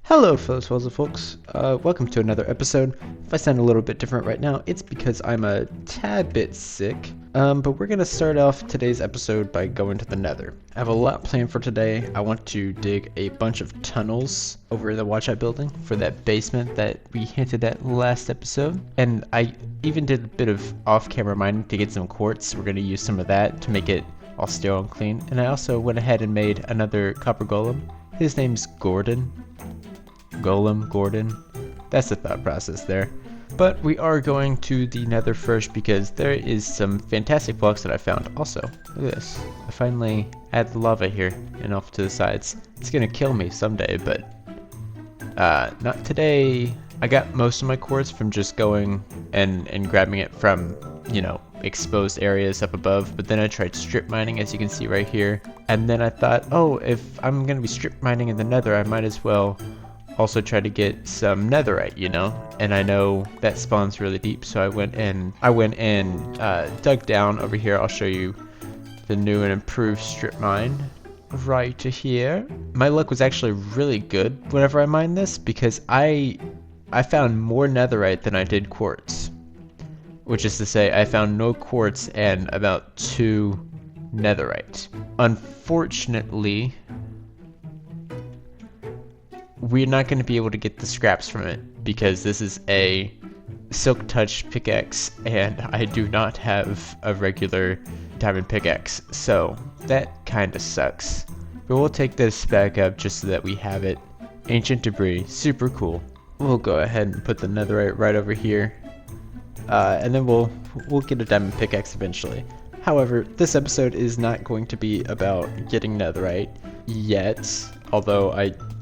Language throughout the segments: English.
Hello, fellow puzzle folks. Welcome to another episode. If I sound a little bit different right now, it's because I'm a tad bit sick. But we're gonna start off today's episode by going to the Nether. I have a lot planned for today. I want to dig a bunch of tunnels over the WATCHi building for that basement that we hinted at last episode. And I even did a bit of off-camera mining to get some quartz. We're gonna use some of that to make it all sterile and clean. And I also went ahead and made another copper golem. His name's Gordon. Gordon. That's the thought process there. But we are going to the Nether first because there is some fantastic blocks that I found. Also, look at this. I finally add the lava here and off to the sides. It's gonna kill me someday, but not today. I got most of my quartz from just going and grabbing it from, you know, exposed areas up above, but then I tried strip mining, as you can see right here. And then I thought, oh, if I'm gonna be strip mining in the Nether, I might as well also try to get some netherite, you know, and I know that spawns really deep, so I went and dug down over here. I'll show you the new and improved strip mine right here. My luck was actually really good whenever I mined this because I found more netherite than I did quartz, which is to say I found no quartz and about 2 netherite. Unfortunately, we're not going to be able to get the scraps from it because this is a silk touch pickaxe and I do not have a regular diamond pickaxe, so that kind of sucks. But we'll take this back up just so that we have it. Ancient debris, super cool. We'll go ahead and put the netherite right over here, and then we'll get a diamond pickaxe eventually. However, this episode is not going to be about getting netherite yet, although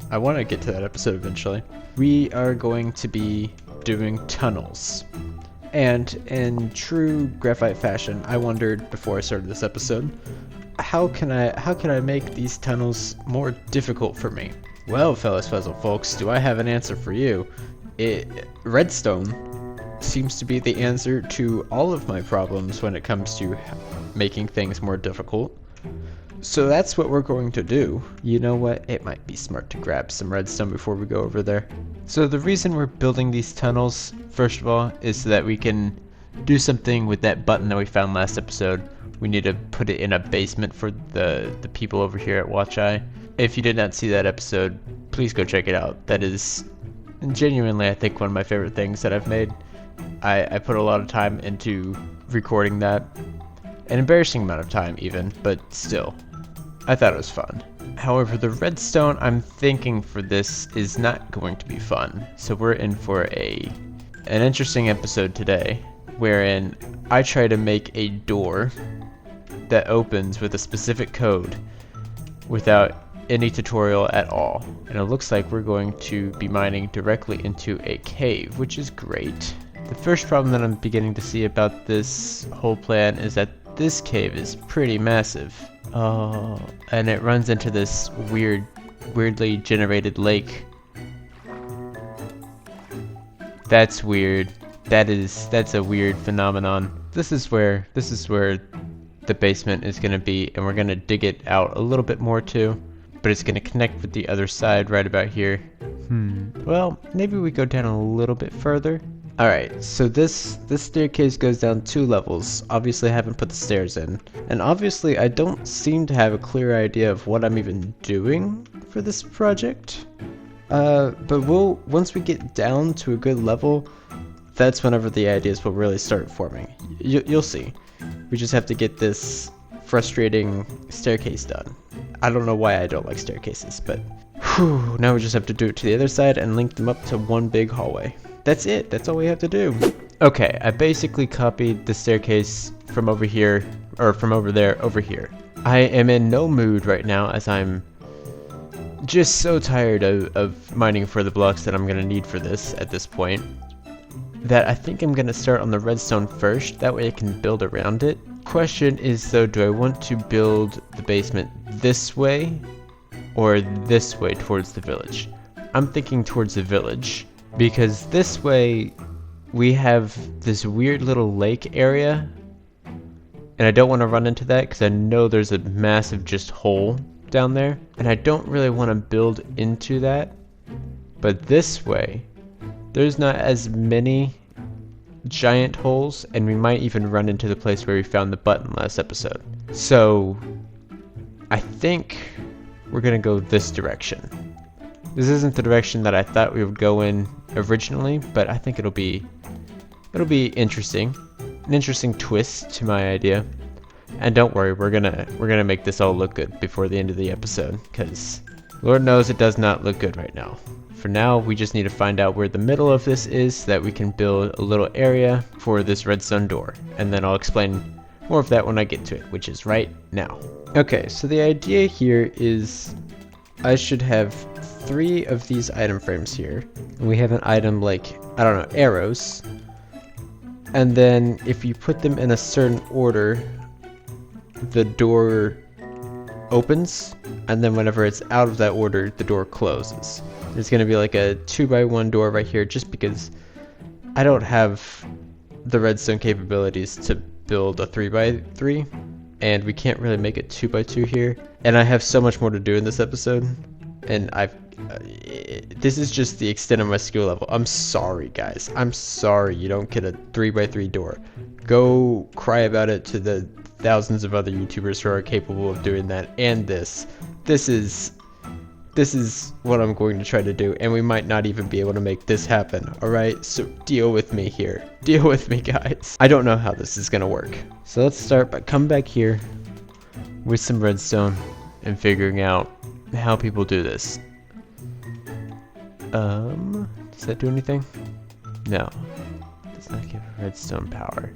I want to get to that episode eventually. We are going to be doing tunnels. And in true Graphite fashion, I wondered before I started this episode, how can I make these tunnels more difficult for me? Well, fellas puzzle folks, do I have an answer for you? Redstone seems to be the answer to all of my problems when it comes to making things more difficult. So that's what we're going to do. You know what? It might be smart to grab some redstone before we go over there. So the reason we're building these tunnels, first of all, is so that we can do something with that button that we found last episode. We need to put it in a basement for the people over here at WATCHi. If you did not see that episode, please go check it out. That is genuinely, I think, one of my favorite things that I've made. I put a lot of time into recording that. An embarrassing amount of time even, but still. I thought it was fun. However, the redstone I'm thinking for this is not going to be fun. So we're in for an interesting episode today, wherein I try to make a door that opens with a specific code without any tutorial at all. And it looks like we're going to be mining directly into a cave, which is great. The first problem that I'm beginning to see about this whole plan is that this cave is pretty massive. Oh, and it runs into this weirdly generated lake. That's weird. That's a weird phenomenon. This is where the basement is gonna be, and we're gonna dig it out a little bit more too. But it's gonna connect with the other side right about here. Well, maybe we go down a little bit further. Alright, so this staircase goes down 2 levels. Obviously I haven't put the stairs in. And obviously I don't seem to have a clear idea of what I'm even doing for this project. But once we get down to a good level, that's whenever the ideas will really start forming. You'll see. We just have to get this frustrating staircase done. I don't know why I don't like staircases, but whew, now we just have to do it to the other side and link them up to one big hallway. That's it. That's all we have to do. Okay, I basically copied the staircase from over here, or from over there, over here. I am in no mood right now as I'm just so tired of mining for the blocks that I'm going to need for this at this point, that I think I'm going to start on the redstone first. That way I can build around it. Question is though, do I want to build the basement this way or this way towards the village? I'm thinking towards the village. Because this way, we have this weird little lake area, and I don't want to run into that because I know there's a massive just hole down there, and I don't really want to build into that. But this way, there's not as many giant holes, and we might even run into the place where we found the button last episode. So I think we're gonna go this direction. This isn't the direction that I thought we would go in originally, but I think it'll be interesting. An interesting twist to my idea. And don't worry, we're gonna make this all look good before the end of the episode, because Lord knows it does not look good right now. For now, we just need to find out where the middle of this is so that we can build a little area for this redstone door. And then I'll explain more of that when I get to it, which is right now. Okay, so the idea here is I should have 3 of these item frames here. And we have an item like, I don't know, arrows. And then if you put them in a certain order, the door opens, and then whenever it's out of that order, the door closes. There's going to be like a 2x1 door right here, just because I don't have the redstone capabilities to build a 3x3, and we can't really make it 2x2 here. And I have so much more to do in this episode, and this is just the extent of my skill level. I'm sorry, guys. I'm sorry you don't get a 3x3 door. Go cry about it to the thousands of other YouTubers who are capable of doing that. And this is what I'm going to try to do, and we might not even be able to make this happen. Alright, so deal with me here. Deal with me, guys. I don't know how this is gonna work. So let's start by coming back here with some redstone and figuring out how people do this. Does that do anything? No. Does not give redstone power.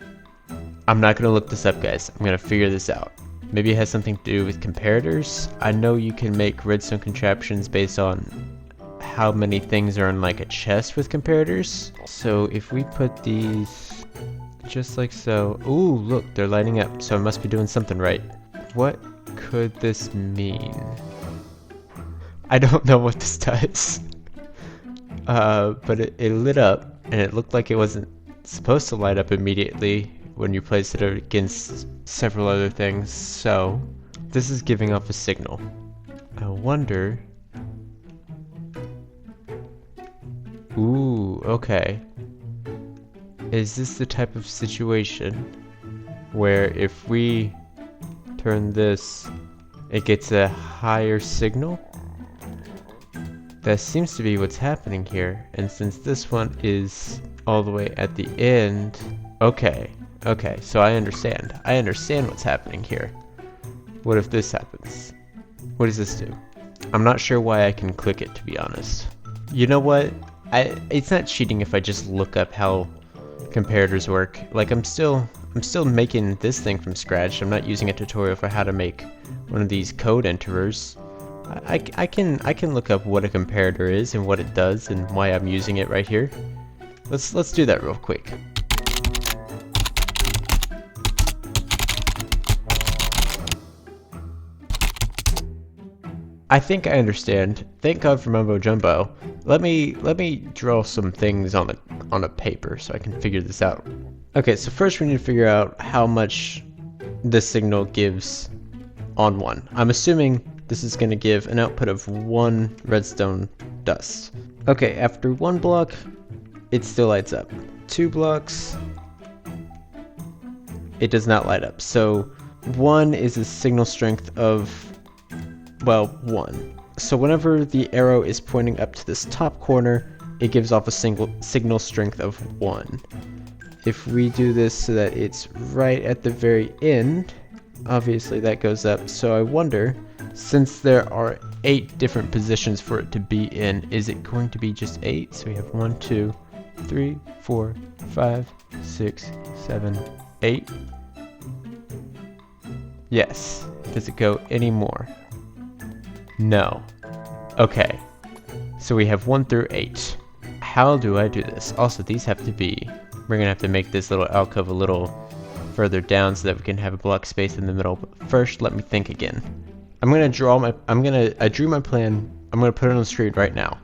I'm not gonna look this up, guys. I'm gonna figure this out. Maybe it has something to do with comparators. I know you can make redstone contraptions based on how many things are in like a chest with comparators. So if we put these just like so. Ooh, look, they're lighting up. So I must be doing something right. What could this mean? I don't know what this does. But it lit up, and it looked like it wasn't supposed to light up immediately when you place it against several other things. So this is giving off a signal. I wonder. Ooh, okay. Is this the type of situation where if we turn this, it gets a higher signal? That seems to be what's happening here. And since this one is all the way at the end, okay, so I understand what's happening here. What if this happens? What does this do? I'm not sure why I can click it, to be honest. You know what? It's not cheating if I just look up how comparators work. Like I'm still making this thing from scratch. I'm not using a tutorial for how to make one of these code enterers. I can look up what a comparator is and what it does and why I'm using it right here. Let's do that real quick. I think I understand. Thank God for Mumbo Jumbo. Let me draw some things on a paper so I can figure this out. Okay, so first we need to figure out how much this signal gives on one. I'm assuming this is going to give an output of 1 redstone dust. Okay, after 1 block, it still lights up. 2 blocks, it does not light up. So 1 is a signal strength of, well, 1. So whenever the arrow is pointing up to this top corner, it gives off a signal strength of 1. If we do this so that it's right at the very end, obviously that goes up. So I wonder, since there are 8 different positions for it to be in, is it going to be just 8? So we have 1, 2, 3, 4, 5, 6, 7, 8. Yes. Does it go any more? No. Okay. So we have 1 through 8. How do I do this? Also, these have to be, we're gonna have to make this little alcove a little further down so that we can have a block space in the middle. But first, let me think again. I drew my plan. I'm gonna put it on the screen right now.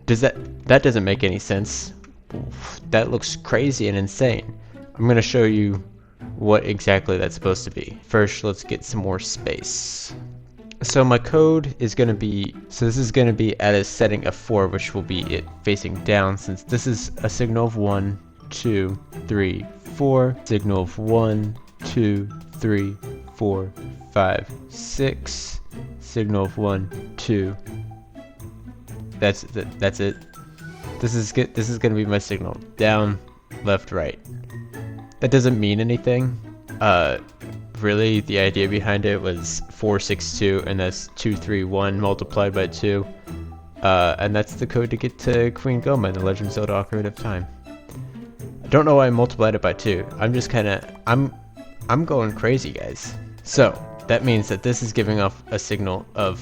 That doesn't make any sense. That looks crazy and insane. I'm gonna show you what exactly that's supposed to be. First, let's get some more space. So my code is going to be, so this is going to be at a setting of 4, which will be it facing down, since this is a signal of 1, 2, 3, 4, signal of 1, 2, 3, 4, 5, 6, signal of 1, 2. That's it. This is good. This is going to be my signal. Down, left, right. That doesn't mean anything. Really, the idea behind it was 4, 6, 2, and that's 2, 3, 1 multiplied by 2. And that's the code to get to Queen Goma in the Legend of Zelda Ocarina of Time. I don't know why I multiplied it by 2. I'm just kind of, I'm going crazy, guys. So, that means that this is giving off a signal of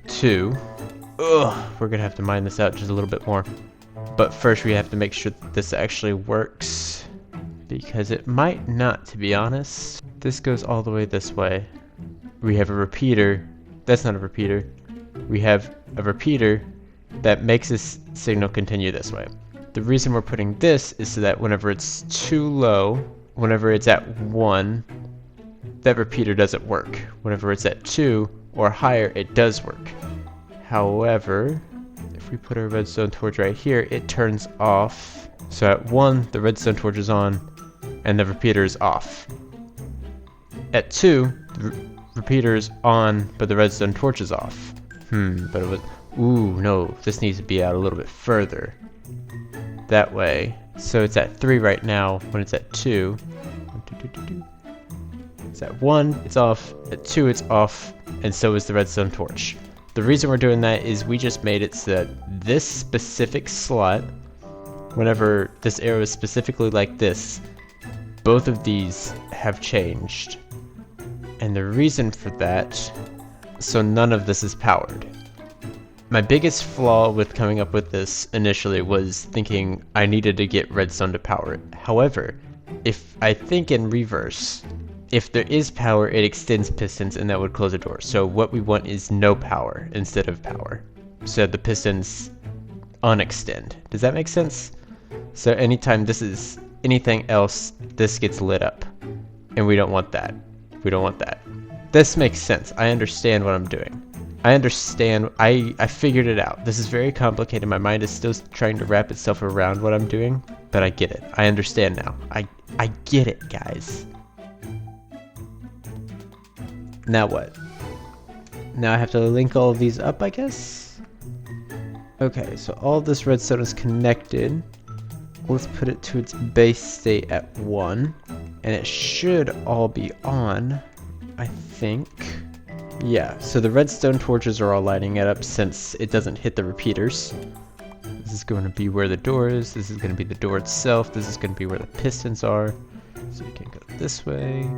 2. Ugh, we're gonna have to mine this out just a little bit more. But first we have to make sure that this actually works, because it might not, to be honest. This goes all the way this way. We have a repeater. That's not a repeater. We have a repeater that makes this signal continue this way. The reason we're putting this is so that whenever it's too low, whenever it's at 1, that repeater doesn't work. Whenever it's at 2 or higher, it does work. However, if we put our redstone torch right here, it turns off. So at 1, the redstone torch is on, and the repeater is off. At 2, the repeater is on, but the redstone torch is off. But it was... Ooh, no, this needs to be out a little bit further. That way. So it's at 3 right now, when it's at 2. It's at 1, it's off. At 2, it's off, and so is the redstone torch. The reason we're doing that is we just made it so that this specific slot, whenever this arrow is specifically like this, both of these have changed. And the reason for that, so none of this is powered. My biggest flaw with coming up with this initially was thinking I needed to get redstone to power it. However, if I think in reverse, if there is power, it extends pistons and that would close the door. So what we want is no power instead of power. So the pistons unextend. Does that make sense? So anytime this is anything else, this gets lit up. And we don't want that. We don't want that. This makes sense. I understand what I'm doing. I understand. I figured it out. This is very complicated. My mind is still trying to wrap itself around what I'm doing, but I get it. I understand now. I get it, guys. Now what? Now I have to link all of these up, I guess? Okay, so all this redstone is connected. Let's put it to its base state at 1. And it should all be on, I think. Yeah, so the redstone torches are all lighting it up since it doesn't hit the repeaters. This is going to be where the door is. This is going to be the door itself. This is going to be where the pistons are. So we can go this way.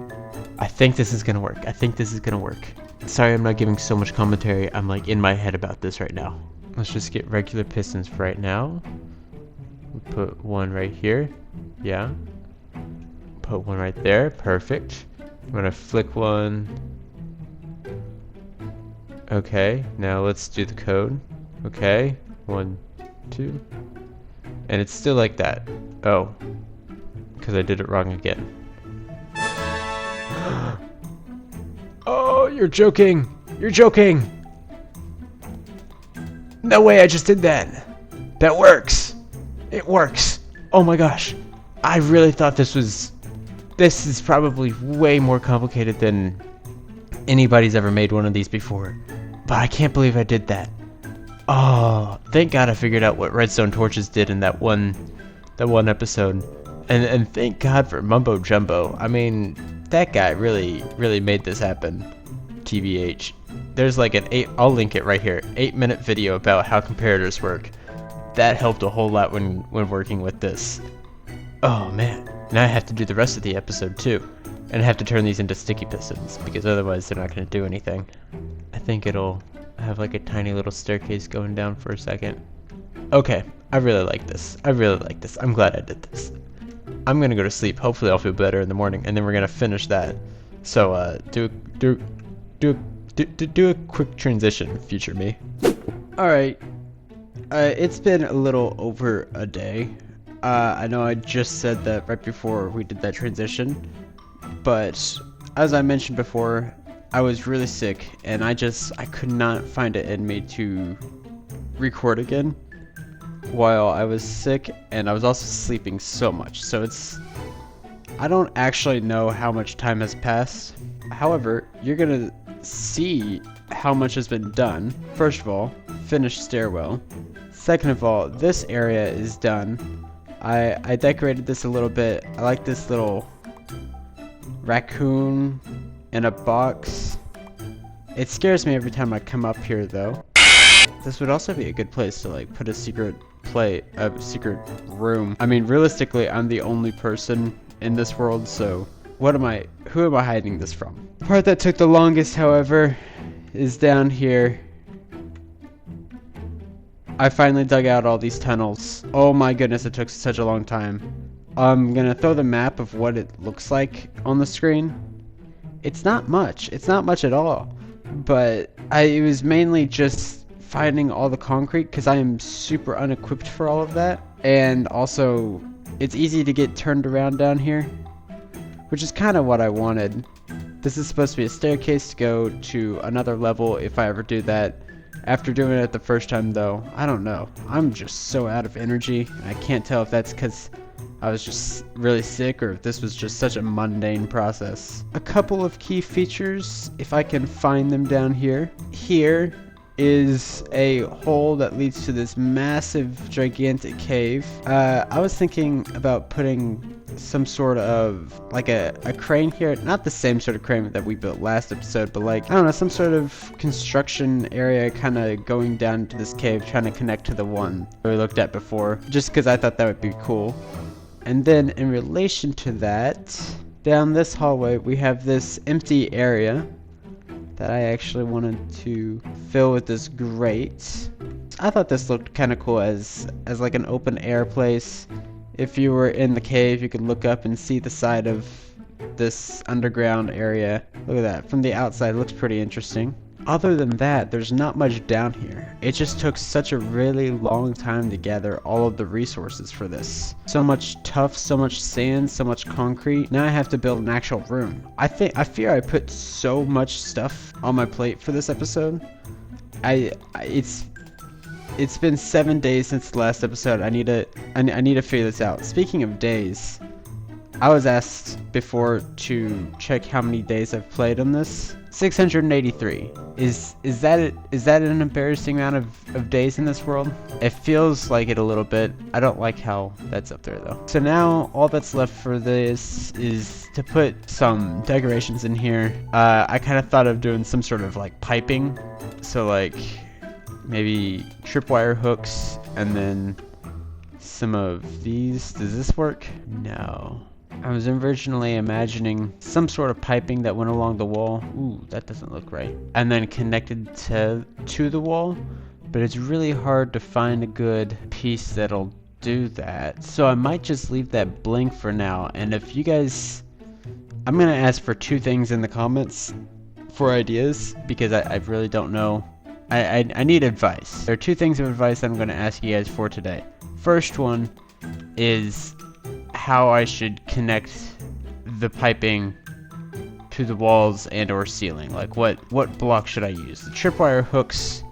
I think this is going to work. I think this is going to work. Sorry I'm not giving so much commentary. I'm like in my head about this right now. Let's just get regular pistons for right now. We put one right here. Yeah. Put one right there. Perfect. I'm going to flick one. Okay. Now let's do the code. Okay. 1, 2. And it's still like that. Oh. Because I did it wrong again. Oh, you're joking! You're joking! No way I just did that! That works! It works! Oh my gosh! I really thought this was... This is probably way more complicated than anybody's ever made one of these before. But I can't believe I did that. Oh, thank God I figured out what redstone torches did in that one episode. And thank God for Mumbo Jumbo. I mean, that guy really made this happen. TBH. There's like I'll link it right here. 8-minute video about how comparators work. That helped a whole lot when working with this. Oh man. Now I have to do the rest of the episode too. And I have to turn these into sticky pistons because otherwise they're not going to do anything. I think it'll have like a tiny little staircase going down for a second. Okay. I really like this. I really like this. I'm glad I did this. I'm gonna go to sleep. Hopefully I'll feel better in the morning, and then we're gonna finish that. So do a quick transition, future me. All right. It's been a little over a day. I know I just said that right before we did that transition, but as I mentioned before, I was really sick, and I could not find it in me to record again while I was sick, and I was also sleeping so much. So I don't actually know how much time has passed. However, you're gonna see how much has been done. First of all, finished stairwell. Second of all, this area is done. I decorated this a little bit. I like this little raccoon in a box. It scares me every time I come up here though. This would also be a good place to like put a secret room. I mean, realistically, I'm the only person in this world, so who am I hiding this from? The part that took the longest, however, is down here. I finally dug out all these tunnels. Oh my goodness, it took such a long time. I'm gonna throw the map of what it looks like on the screen. It's not much. It's not much at all. But it was mainly just finding all the concrete because I am super unequipped for all of that. And also, it's easy to get turned around down here, which is kind of what I wanted. This is supposed to be a staircase to go to another level if I ever do that. After doing it the first time though, I don't know. I'm just so out of energy. I can't tell if that's because I was just really sick or if this was just such a mundane process. A couple of key features, if I can find them down here. Here is a hole that leads to this massive, gigantic cave. I was thinking about putting some sort of like a crane here, not the same sort of crane that we built last episode, but like, I don't know, some sort of construction area kind of going down to this cave, trying to connect to the one we looked at before, just because I thought that would be cool. And then in relation to that, down this hallway we have this empty area that I actually wanted to fill with this grate. I thought this looked kind of cool as like an open air place. If you were in the cave, you could look up and see the side of this underground area. Look at that. From the outside, it looks pretty interesting. Other than that, there's not much down here. It just took such a really long time to gather all of the resources for this. So much tuff, so much sand, so much concrete. Now I have to build an actual room. I fear I put so much stuff on my plate for this episode. It's been 7 days since the last episode. I need to figure this out. Speaking of days, I was asked before to check how many days I've played on this. 683. Is that an embarrassing amount of days in this world? It feels like it a little bit. I don't like how that's up there though. So now all that's left for this is to put some decorations in here. I kind of thought of doing some sort of like piping. So like maybe tripwire hooks and then some of these. Does this work? No. I was originally imagining some sort of piping that went along the wall. Ooh, that doesn't look right. And then connected to the wall, but it's really hard to find a good piece that'll do that. So I might just leave that blank for now. And if you guys, I'm gonna ask for 2 things in the comments for ideas because I really don't know. I need advice. There are 2 things of advice that I'm gonna ask you guys for today. First one is how I should connect the piping to the walls and or ceiling. Like what block should I use? The tripwire hooks,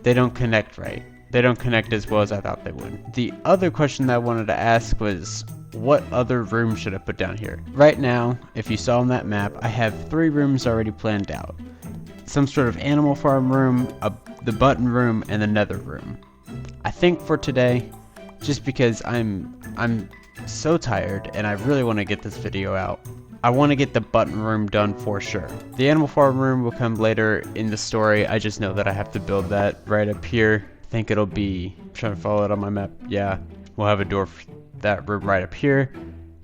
they don't connect right. They don't connect as well as I thought they would. The other question that I wanted to ask was, what other room should I put down here? Right now, if you saw on that map, I have 3 rooms already planned out. Some sort of animal farm room, the button room, and the nether room. I think for today, just because I'm so tired and I really want to get this video out, I want to get the button room done for sure. The animal farm room will come later in the story. I just know that I have to build that right up here. I think it'll be, I'm trying to follow it on my map. Yeah, we'll have a door for that room right up here.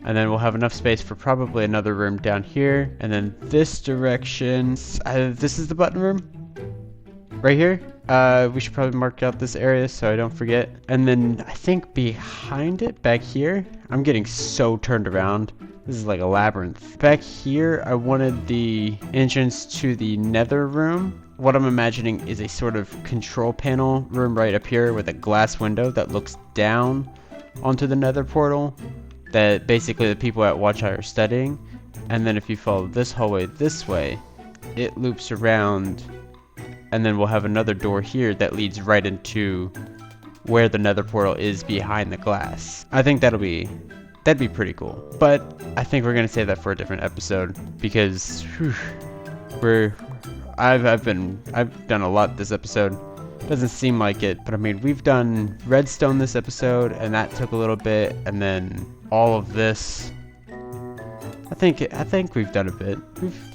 And then we'll have enough space for probably another room down here. And then this direction, this is the button room right here. We should probably mark out this area so I don't forget. And then I think behind it, back here, I'm getting so turned around. This is like a labyrinth. Back here, I wanted the entrance to the nether room. What I'm imagining is a sort of control panel room right up here with a glass window that looks down onto the nether portal that basically the people at WATCHi are studying. And then if you follow this hallway this way, it loops around, and then we'll have another door here that leads right into where the nether portal is behind the glass. I think that'd be pretty cool. But I think we're gonna save that for a different episode because I've done a lot this episode. Doesn't seem like it, but I mean, we've done redstone this episode, and that took a little bit, and then all of this. I think we've done a bit.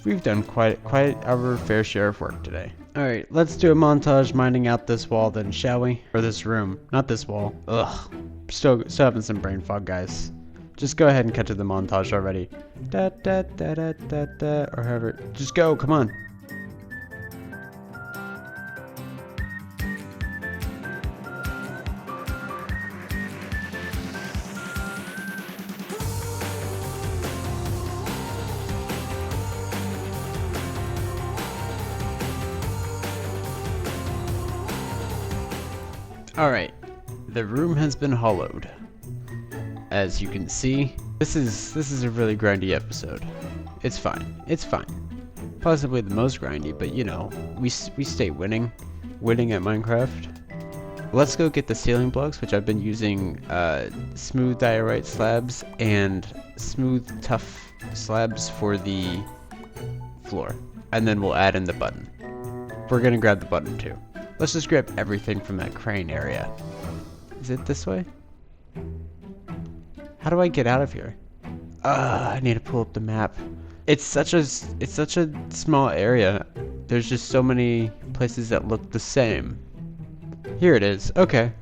We've done quite our fair share of work today. All right, let's do a montage mining out this wall then, shall we? Or this room, not this wall. Ugh, still having some brain fog, guys. Just go ahead and cut to the montage already. Da da da da da da, or however. Just go, come on. Alright, the room has been hollowed. As you can see, this is a really grindy episode. It's fine. Possibly the most grindy, but you know, we stay winning at Minecraft. Let's go get the ceiling blocks, which I've been using smooth diorite slabs and smooth tough slabs for the floor. And then we'll add in the button. We're gonna grab the button too. Let's just grab everything from that crane area. Is it this way? How do I get out of here? I need to pull up the map. It's such a small area. There's just so many places that look the same. Here it is. Okay.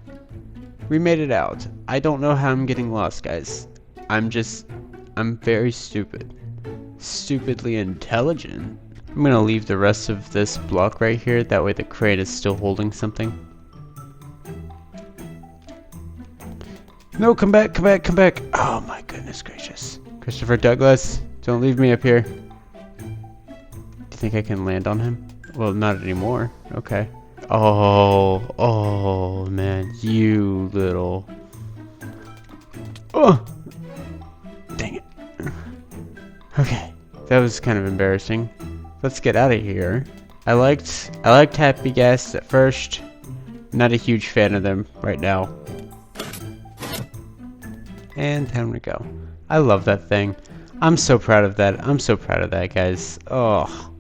We made it out. I don't know how I'm getting lost, guys. I'm very stupid. Stupidly intelligent. I'm gonna leave the rest of this block right here, that way the crate is still holding something. No, come back! Oh my goodness gracious. Christopher Douglas, don't leave me up here. Do you think I can land on him? Well, not anymore. Okay. Oh man, you little... Oh! Dang it. Okay, that was kind of embarrassing. Let's get out of here. I liked Happy Gas at first. Not a huge fan of them right now. And time to go. I love that thing. I'm so proud of that. Guys. Oh,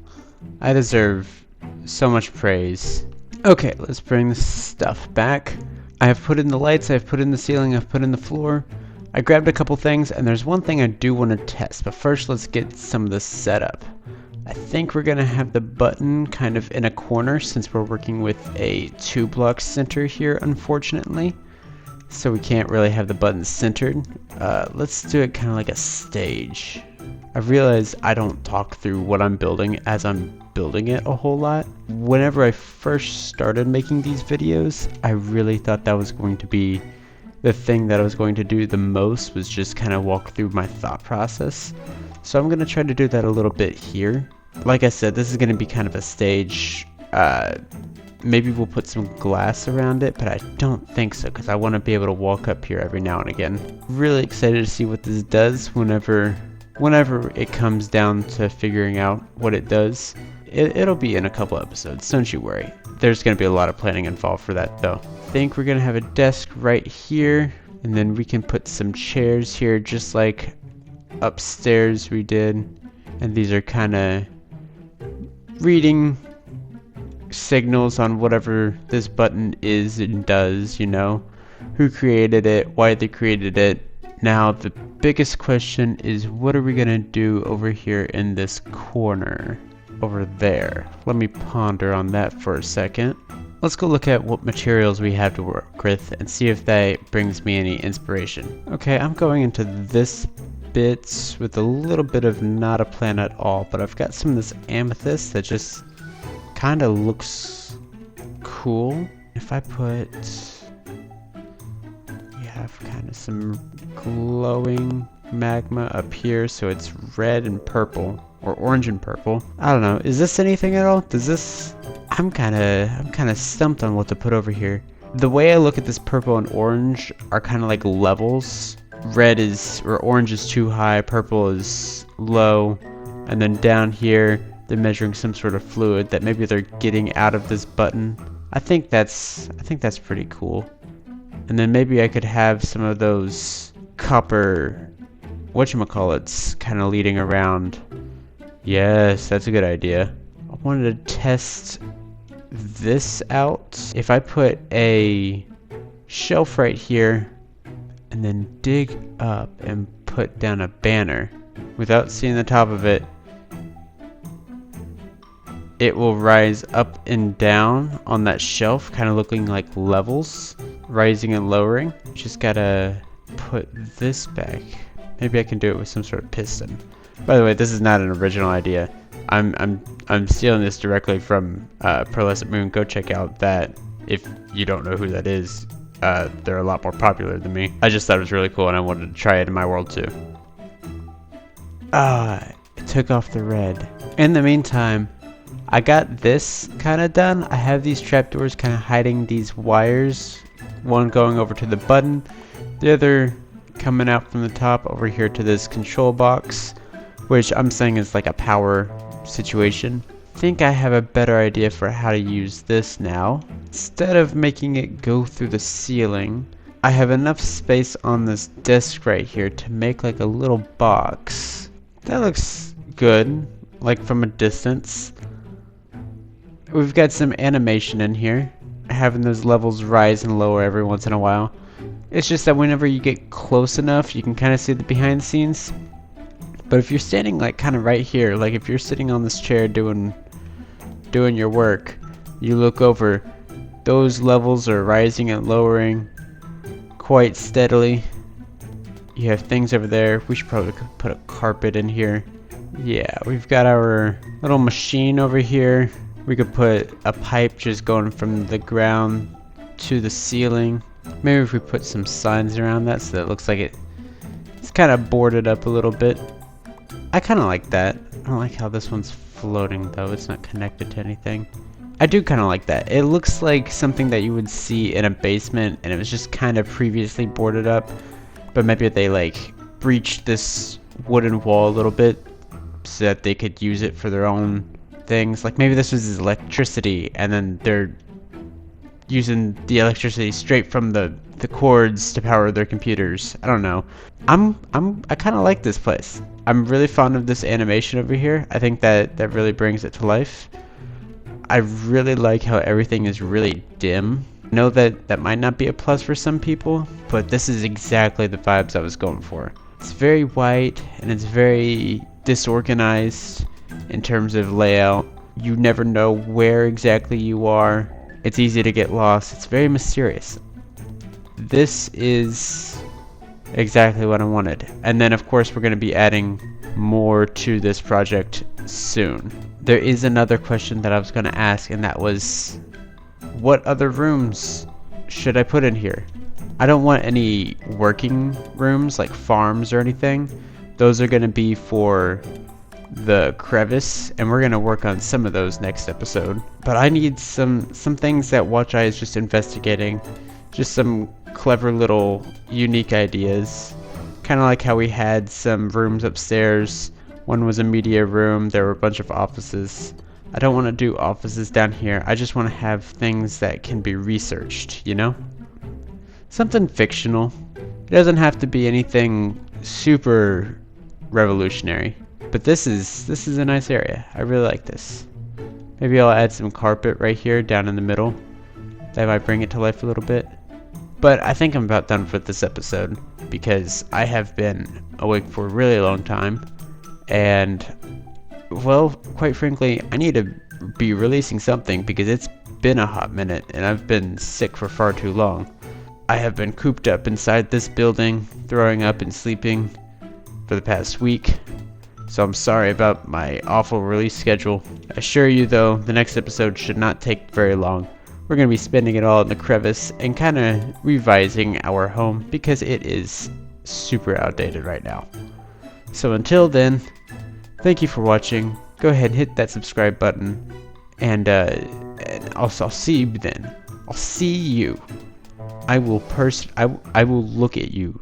I deserve so much praise. Okay, let's bring this stuff back. I have put in the lights, I've put in the ceiling, I've put in the floor. I grabbed a couple things, and there's one thing I do want to test, but first let's get some of this set up. I think we're gonna have the button kind of in a corner since we're working with a 2-block center here, unfortunately. So we can't really have the button centered. Let's do it kind of like a stage. I realize I don't talk through what I'm building as I'm building it a whole lot. Whenever I first started making these videos, I really thought that was going to be the thing that I was going to do the most, was just kind of walk through my thought process. So I'm going to try to do that a little bit here. Like I said, this is going to be kind of a stage. Maybe we'll put some glass around it, but I don't think so, because I want to be able to walk up here every now and again. Really excited to see what this does whenever it comes down to figuring out what it does. It'll be in a couple episodes, don't you worry. There's going to be a lot of planning involved for that, though. I think we're going to have a desk right here, and then we can put some chairs here, just like upstairs we did. And these are kind of reading signals on whatever this button is and does, you know. Who created it, why they created it. Now the biggest question is, what are we gonna do over here in this corner over there? Let me ponder on that for a second. Let's go look at what materials we have to work with and see if that brings me any inspiration. Okay, I'm going into this bit with a little bit of not a plan at all, but I've got some of this amethyst that just kind of looks cool. If I put, we have kind of some glowing magma up here, so it's red and purple, or orange and purple. I don't know, is this anything at all? Does this, I'm kind of stumped on what to put over here. The way I look at this purple and orange are kind of like levels. Red is, or orange is too high, purple is low, and then down here they're measuring some sort of fluid that maybe they're getting out of this button. I think that's pretty cool. And then maybe I could have some of those copper whatchamacallits kind of leading around. Yes, that's a good idea. I wanted to test this out. If I put a shelf right here and then dig up and put down a banner without seeing the top of it, it will rise up and down on that shelf, kind of looking like levels, rising and lowering. Just gotta put this back. Maybe I can do it with some sort of piston. By the way, this is not an original idea. I'm stealing this directly from Pearlescent Moon. Go check out that if you don't know who that is. They're a lot more popular than me. I just thought it was really cool and I wanted to try it in my world too. It took off the red. In the meantime, I got this kind of done. I have these trapdoors kind of hiding these wires. One going over to the button, the other coming out from the top over here to this control box, which I'm saying is like a power situation. I think I have a better idea for how to use this now. Instead of making it go through the ceiling, I have enough space on this desk right here to make like a little box. That looks good, like from a distance. We've got some animation in here, having those levels rise and lower every once in a while. It's just that whenever you get close enough, you can kind of see the behind the scenes. But if you're standing like kind of right here, like if you're sitting on this chair doing your work, you look over, those levels are rising and lowering quite steadily. You have things over there. We should probably put a carpet in here. Yeah, we've got our little machine over here. We could put a pipe just going from the ground to the ceiling. Maybe if we put some signs around that so that it looks like it's kind of boarded up a little bit. I kind of like that. I don't like how this one's floating though. It's not connected to anything. I do kind of like that. It looks like something that you would see in a basement and it was just kind of previously boarded up. But maybe they like breached this wooden wall a little bit so that they could use it for their own things. Like maybe this was electricity and then they're using the electricity straight from the cords to power their computers. I don't know. I kind of like this place. I'm really fond of this animation over here. I think that really brings it to life. I really like how everything is really dim. I know that might not be a plus for some people, but this is exactly the vibes I was going for. It's very white and it's very disorganized in terms of layout. You never know where exactly you are. It's easy to get lost. It's very mysterious. This is exactly what I wanted. And then of course we're going to be adding more to this project soon. There is another question that I was going to ask, and that was, what other rooms should I put in here? I don't want any working rooms like farms or anything. Those are going to be for the crevice, and we're going to work on some of those next episode. But I need some things that WATCHi is just investigating. Just some clever little unique ideas. Kind of like how we had some rooms upstairs. One was a media room. There were a bunch of offices. I don't want to do offices down here. I just want to have things that can be researched, you know? Something fictional. It doesn't have to be anything super revolutionary. But this is a nice area. I really like this. Maybe I'll add some carpet right here down in the middle. That might bring it to life a little bit. But I think I'm about done with this episode because I have been awake for a really long time. And, well, quite frankly, I need to be releasing something because it's been a hot minute and I've been sick for far too long. I have been cooped up inside this building, throwing up and sleeping for the past week. So I'm sorry about my awful release schedule. I assure you though, the next episode should not take very long. We're going to be spending it all in the crevice and kind of revising our home because it is super outdated right now. So until then, thank you for watching. Go ahead and hit that subscribe button, and I'll see you then. I'll see you. I will look at you.